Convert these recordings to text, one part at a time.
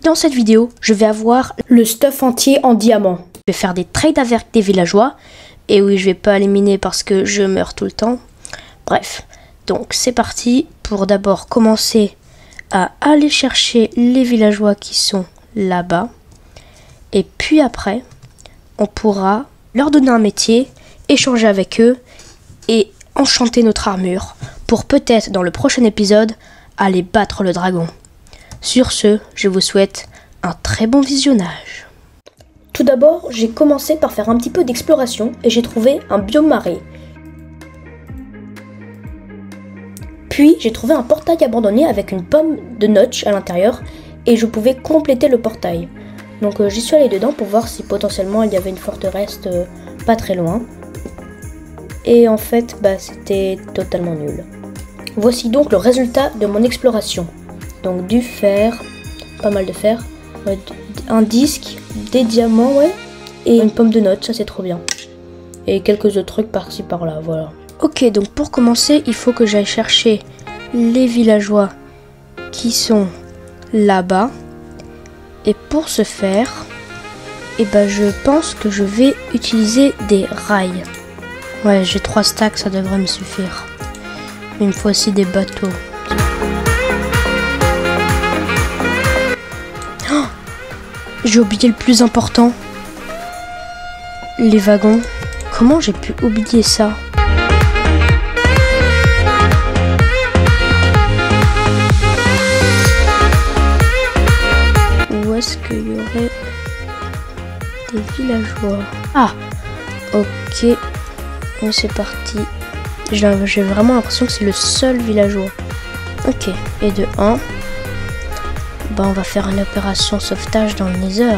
Dans cette vidéo, je vais avoir le stuff entier en diamant. Je vais faire des trades avec des villageois. Et oui, je vais pas éliminer parce que je meurs tout le temps. Bref, donc c'est parti pour d'abord commencer à aller chercher les villageois qui sont là-bas. Et puis après, on pourra leur donner un métier, échanger avec eux et enchanter notre armure pour peut-être dans le prochain épisode aller battre le dragon. Sur ce, je vous souhaite un très bon visionnage. Tout d'abord, j'ai commencé par faire un petit peu d'exploration et j'ai trouvé un biome marais. Puis j'ai trouvé un portail abandonné avec une pomme de notch à l'intérieur et je pouvais compléter le portail. Donc j'y suis allé dedans pour voir si potentiellement il y avait une forteresse pas très loin. Et en fait, c'était totalement nul. Voici donc le résultat de mon exploration. Donc du fer, pas mal de fer, un disque, des diamants, ouais, et une pomme de notes, ça c'est trop bien. Et quelques autres trucs par-ci par-là, voilà. Ok, donc pour commencer, il faut que j'aille chercher les villageois qui sont là-bas. Et pour ce faire, je pense que je vais utiliser des rails. Ouais, j'ai 3 stacks, ça devrait me suffire. Mais il me faut aussi des bateaux. Oh, j'ai oublié le plus important. Les wagons. Comment j'ai pu oublier ça? Où est-ce qu'il y aurait des villageois? Ah, ok. C'est parti. J'ai vraiment l'impression que c'est le seul villageois. Ok, et de 1. On va faire une opération sauvetage dans le Nether.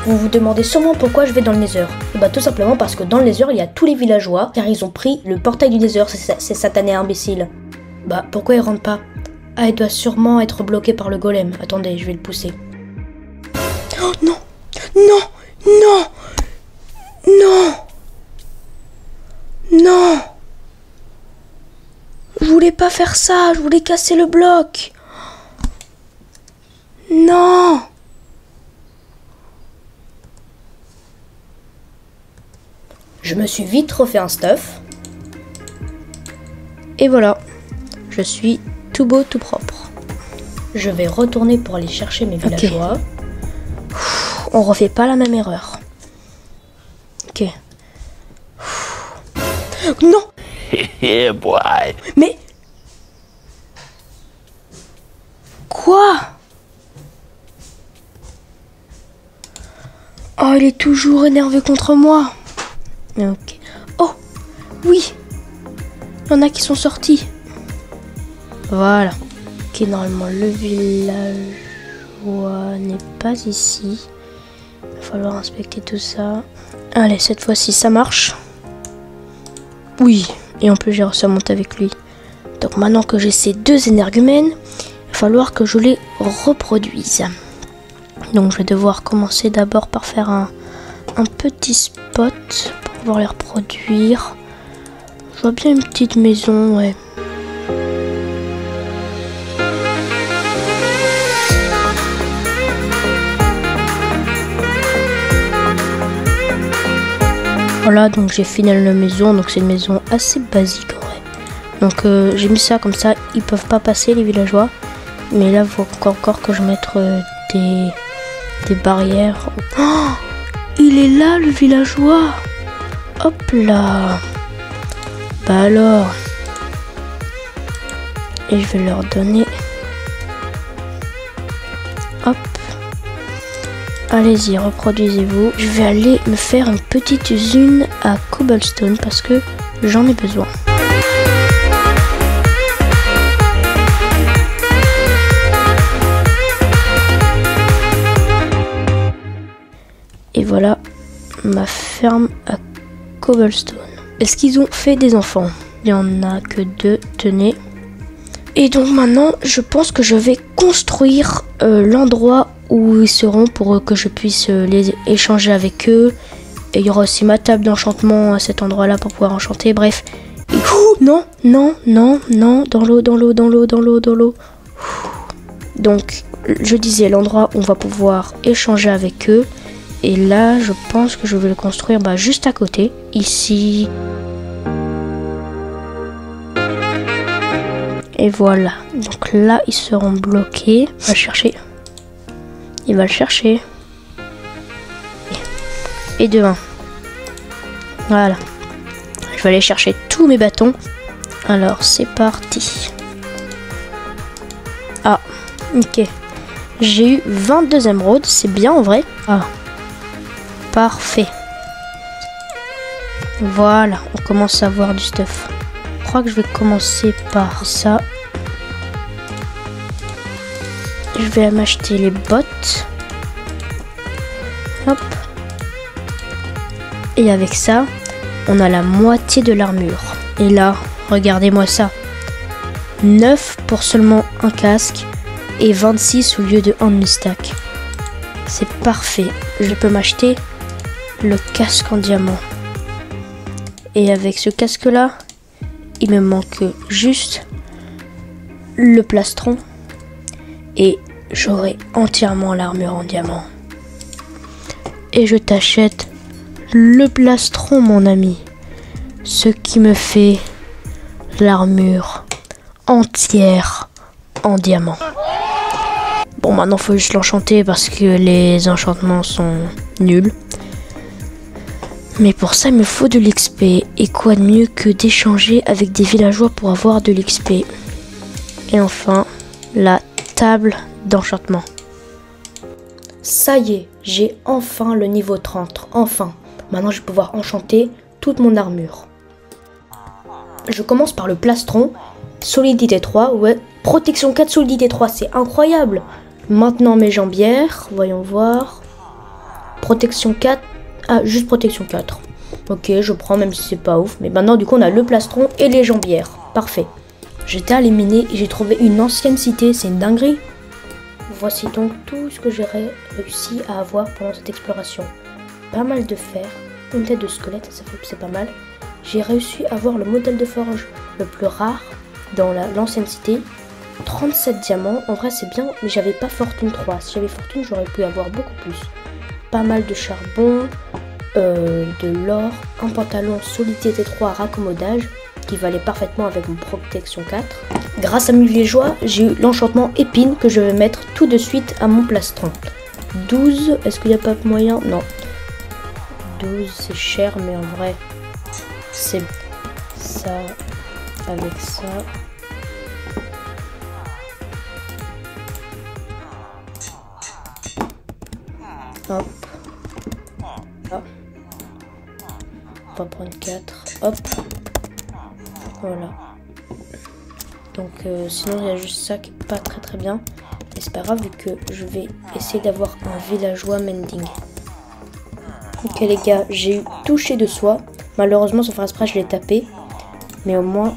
Vous vous demandez sûrement pourquoi je vais dans le Nether. Et tout simplement parce que dans le Nether, il y a tous les villageois, car ils ont pris le portail du Nether, ces satanés imbéciles. Pourquoi ils rentrent pas? Ah, il doit sûrement être bloqué par le golem. Attendez, je vais le pousser. Oh non! Non! Non! Non! Non! Je voulais pas faire ça, je voulais casser le bloc. Non! Je me suis vite refait un stuff. Et voilà, je suis tout beau, tout propre. Je vais retourner pour aller chercher mes villageois. Okay. On refait pas la même erreur. Ok. Non! Yeah, boy. Mais... Quoi? Oh, il est toujours énervé contre moi. Ok. Oh, oui. Il y en a qui sont sortis. Voilà. Ok, normalement, le villageois n'est pas ici. Il va falloir inspecter tout ça. Allez, cette fois-ci, ça marche. Oui, et en plus j'ai réussi à monter avec lui. Donc maintenant que j'ai ces 2 énergumènes, il va falloir que je les reproduise. Donc je vais devoir commencer d'abord par faire un petit spot pour pouvoir les reproduire. Je vois bien une petite maison, ouais. Voilà, donc j'ai fini la maison, donc c'est une maison assez basique en vrai. Donc j'ai mis ça comme ça, ils peuvent pas passer les villageois. Mais là, il faut encore que je mette des barrières. Oh, il est là le villageois. Hop là. Alors. Et je vais leur donner. Hop. Allez-y, reproduisez-vous. Je vais aller me faire une petite usine à cobblestone parce que j'en ai besoin. Et voilà ma ferme à cobblestone. Est-ce qu'ils ont fait des enfants? Il n'y en a que 2, tenez. Et donc maintenant, je pense que je vais construire l'endroit où ils seront pour que je puisse les échanger avec eux. Et il y aura aussi ma table d'enchantement à cet endroit-là pour pouvoir enchanter. Bref. Et... non, non, non, non, dans l'eau, dans l'eau, dans l'eau, dans l'eau, dans l'eau. Donc je disais l'endroit où on va pouvoir échanger avec eux. Et là, je pense que je vais le construire juste à côté, ici. Et voilà. Donc là, ils seront bloqués. On va le chercher. Il va le chercher. Et de 1. Voilà. Je vais aller chercher tous mes bâtons. Alors, c'est parti. Ah, ok. J'ai eu 22 émeraudes, c'est bien en vrai. Ah, parfait. Voilà, on commence à avoir du stuff. Je crois que je vais commencer par ça. Je vais m'acheter les bottes. Hop. Et avec ça, on a la moitié de l'armure. Et là, regardez-moi ça. 9 pour seulement un casque et 26 au lieu de 1 demi-stack. C'est parfait. Je peux m'acheter le casque en diamant. Et avec ce casque-là, il me manque juste le plastron et j'aurai entièrement l'armure en diamant. Et je t'achète le plastron, mon ami. Ce qui me fait l'armure entière en diamant. Bon, maintenant faut juste l'enchanter parce que les enchantements sont nuls. Mais pour ça, il me faut de l'XP. Et quoi de mieux que d'échanger avec des villageois pour avoir de l'XP. Et enfin, la table d'enchantement. Ça y est, j'ai enfin le niveau 30. Enfin. Maintenant, je vais pouvoir enchanter toute mon armure. Je commence par le plastron. Solidité 3, ouais. Protection 4, solidité 3, c'est incroyable. Maintenant mes jambières, voyons voir. Protection 4, ah juste protection 4. Ok, je prends même si c'est pas ouf. Mais maintenant du coup on a le plastron et les jambières. Parfait. J'étais à l'éminer et j'ai trouvé une ancienne cité, c'est une dinguerie. Voici donc tout ce que j'ai réussi à avoir pendant cette exploration. Pas mal de fer, une tête de squelette, ça fait c'est pas mal. J'ai réussi à avoir le modèle de forge le plus rare dans l'ancienne cité. 37 diamants, en vrai c'est bien, mais j'avais pas fortune 3. Si j'avais fortune, j'aurais pu avoir beaucoup plus. Pas mal de charbon, de l'or, un pantalon solidité 3 raccommodage qui valait parfaitement avec mon protection 4. Grâce à mes villageois, j'ai eu l'enchantement épine que je vais mettre tout de suite à mon plastron. 12, est-ce qu'il n'y a pas moyen? Non. 12 c'est cher, mais en vrai c'est ça avec ça. Hop. Hop. On va prendre 4. Hop. Voilà. Donc sinon il y a juste ça qui est pas très bien. Mais c'est pas grave vu que je vais essayer d'avoir un villageois mending. Ok les gars, j'ai eu touché de soie. Malheureusement sans faire exprès je l'ai tapé. Mais au moins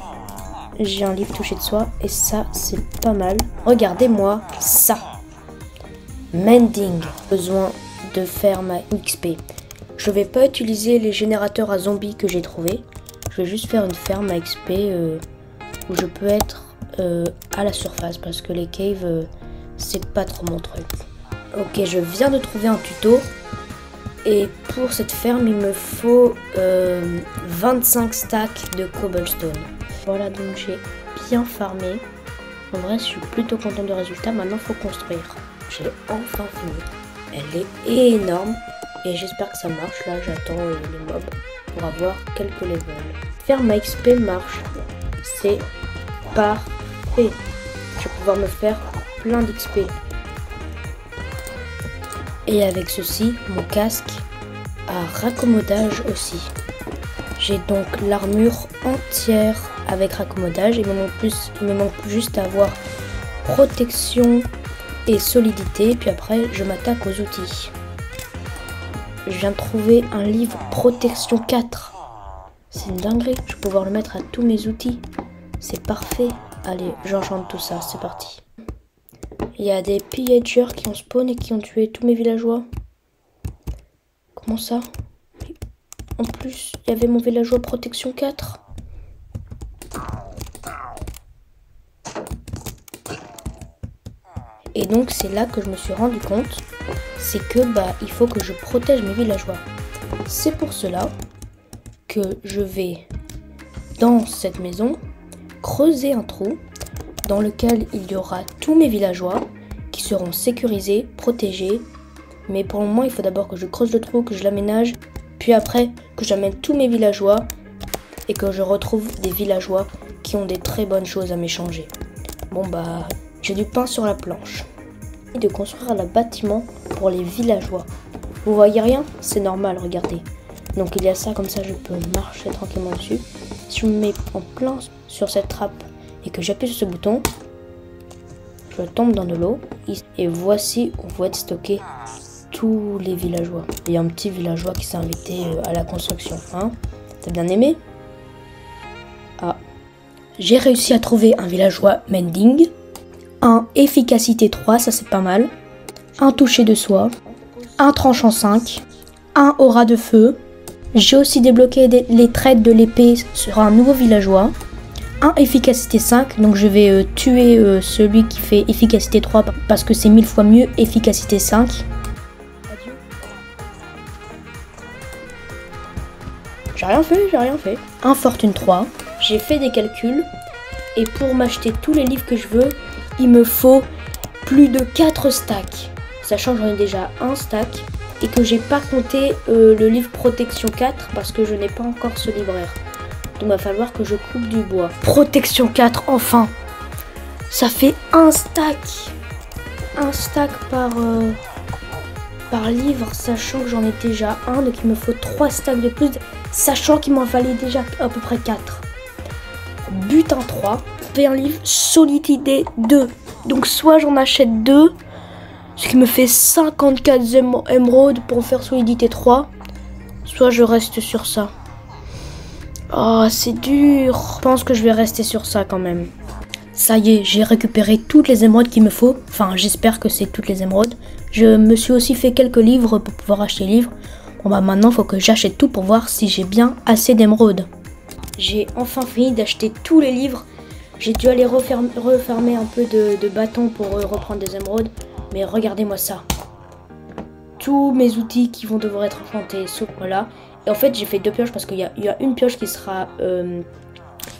j'ai un livre touché de soie. Et ça c'est pas mal. Regardez-moi ça. Mending. Besoin de faire ma XP. Je vais pas utiliser les générateurs à zombies que j'ai trouvé. Je vais juste faire une ferme à XP où je peux être à la surface parce que les caves c'est pas trop mon truc. Ok, je viens de trouver un tuto et pour cette ferme il me faut 25 stacks de cobblestone. Voilà, donc j'ai bien farmé. En vrai je suis plutôt content du résultat. Maintenant il faut construire. J'ai enfin fini. Elle est énorme et j'espère que ça marche. Là j'attends les mobs pour avoir quelques levels. Faire ma XP marche. C'est parfait. Je vais pouvoir me faire plein d'XP. Et avec ceci, mon casque a raccommodage aussi. J'ai donc l'armure entière avec raccommodage. Il me manque juste à avoir protection et solidité, puis après je m'attaque aux outils. Je viens de trouver un livre protection 4. C'est une dinguerie, je vais pouvoir le mettre à tous mes outils. C'est parfait. Allez, j'enchante tout ça, c'est parti. Il y a des pillagers qui ont spawn et qui ont tué tous mes villageois. Comment ça? En plus, il y avait mon villageois protection 4. Et donc c'est là que je me suis rendu compte, c'est que il faut que je protège mes villageois. C'est pour cela que je vais dans cette maison creuser un trou dans lequel il y aura tous mes villageois qui seront sécurisés, protégés. Mais pour le moment, il faut d'abord que je creuse le trou, que je l'aménage, puis après que j'amène tous mes villageois et que je retrouve des villageois qui ont des très bonnes choses à m'échanger. Bon j'ai du pain sur la planche. Et de construire un bâtiment pour les villageois. Vous voyez rien? C'est normal, regardez. Donc il y a ça, comme ça je peux marcher tranquillement dessus. Si je me mets en plein sur cette trappe et que j'appuie sur ce bouton, je tombe dans de l'eau. Et voici où vont être stockés tous les villageois. Il y a un petit villageois qui s'est invité à la construction. Hein? T'as bien aimé? Ah. J'ai réussi à trouver un villageois mending. Un efficacité 3, ça c'est pas mal. Un toucher de soie. Un tranchant 5. Un aura de feu. J'ai aussi débloqué les traits de l'épée sur un nouveau villageois. Un efficacité 5, donc je vais tuer celui qui fait efficacité 3 parce que c'est 1000 fois mieux efficacité 5. Adieu. J'ai rien fait. Un fortune 3. J'ai fait des calculs et pour m'acheter tous les livres que je veux, il me faut plus de 4 stacks. Sachant que j'en ai déjà un stack et que j'ai pas compté le livre Protection 4 parce que je n'ai pas encore ce livraire. Donc il va falloir que je coupe du bois. Protection 4, enfin. Ça fait un stack. Un stack par livre, sachant que j'en ai déjà un. Donc il me faut 3 stacks de plus, sachant qu'il m'en fallait déjà à peu près 4. Butin 3. Fait un livre Solidité 2. Donc soit j'en achète 2, ce qui me fait 54 émeraudes pour faire Solidité 3. Soit je reste sur ça. Oh, c'est dur. Je pense que je vais rester sur ça quand même. Ça y est, j'ai récupéré toutes les émeraudes qu'il me faut. Enfin, j'espère que c'est toutes les émeraudes. Je me suis aussi fait quelques livres pour pouvoir acheter les livres. Bon maintenant, il faut que j'achète tout pour voir si j'ai bien assez d'émeraudes. J'ai enfin fini d'acheter tous les livres. J'ai dû aller refermer un peu de bâtons pour reprendre des émeraudes. Mais regardez-moi ça. Tous mes outils qui vont devoir être enchantés, sauf voilà. Et en fait, j'ai fait 2 pioches parce qu'il y a une pioche qui sera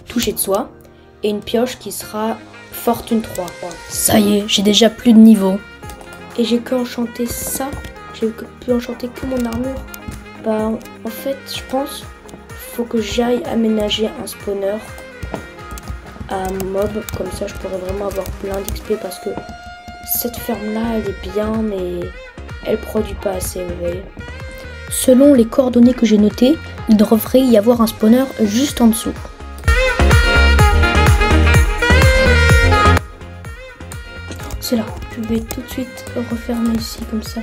touchée de soie et une pioche qui sera fortune 3. Ça y est, j'ai déjà plus de niveau. Et j'ai que enchanté ça. J'ai pu enchanter que mon armure. En fait, je pense faut que j'aille aménager un spawner à mob. Comme ça, je pourrais vraiment avoir plein d'XP parce que cette ferme-là, elle est bien, mais elle produit pas assez, vous voyez. Selon les coordonnées que j'ai notées, il devrait y avoir un spawner juste en dessous. C'est là. Je vais tout de suite refermer ici comme ça.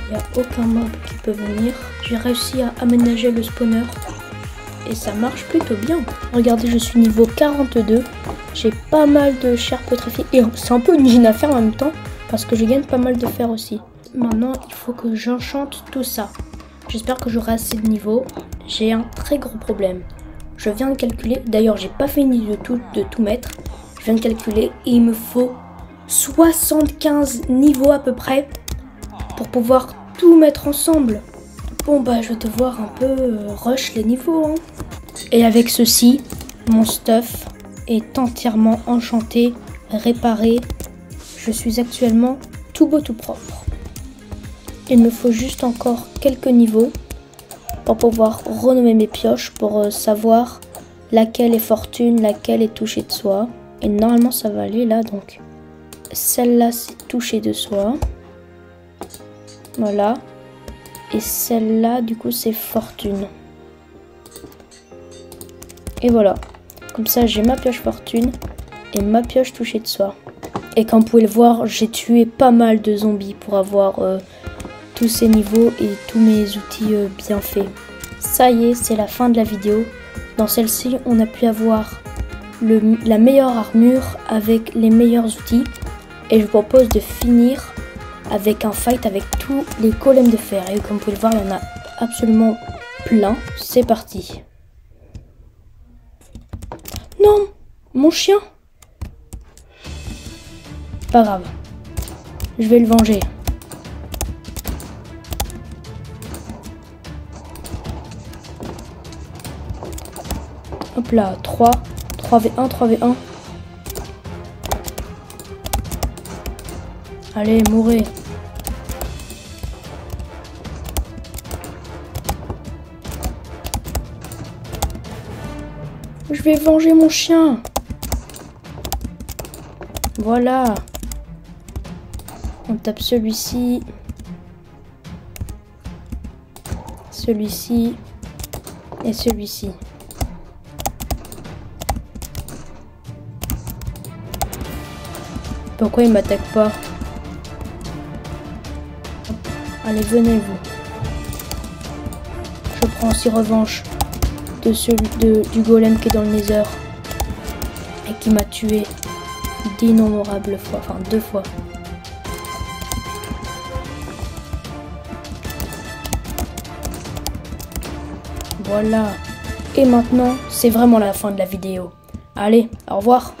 Il n'y a aucun mob qui peut venir. J'ai réussi à aménager le spawner. Et ça marche plutôt bien. Regardez, je suis niveau 42. J'ai pas mal de chair pétrifiée. Et c'est un peu une usine à fer en même temps. Parce que je gagne pas mal de fer aussi. Maintenant, il faut que j'enchante tout ça. J'espère que j'aurai assez de niveau. J'ai un très gros problème. Je viens de calculer. D'ailleurs, j'ai pas fini de tout mettre. Je viens de calculer. Et il me faut 75 niveaux à peu près. Pour pouvoir tout mettre ensemble. Bon je vais devoir un peu rush les niveaux. Hein. Et avec ceci, mon stuff est entièrement enchanté, réparé. Je suis actuellement tout beau tout propre. Il me faut juste encore quelques niveaux pour pouvoir renommer mes pioches pour savoir laquelle est fortune, laquelle est touchée de soie. Et normalement ça va aller là donc. Celle-là c'est touchée de soie. Voilà. Et celle-là, du coup, c'est fortune. Et voilà. Comme ça, j'ai ma pioche fortune et ma pioche touchée de soie. Et comme vous pouvez le voir, j'ai tué pas mal de zombies pour avoir tous ces niveaux et tous mes outils bien faits. Ça y est, c'est la fin de la vidéo. Dans celle-ci, on a pu avoir la meilleure armure avec les meilleurs outils. Et je vous propose de finir avec un fight avec tous les golems de fer. Et comme vous pouvez le voir, il y en a absolument plein. C'est parti. Non, mon chien. Pas grave. Je vais le venger. Hop là, 3v1, 3v1. Allez, mourez. Je vais venger mon chien. Voilà. On tape celui-ci. Celui-ci. Et celui-ci. Pourquoi il m'attaque pas? Allez, venez vous. Je prends aussi revanche de celui du golem qui est dans le nether et qui m'a tué d'innombrables fois, enfin 2 fois. Voilà. Et maintenant, c'est vraiment la fin de la vidéo. Allez, au revoir.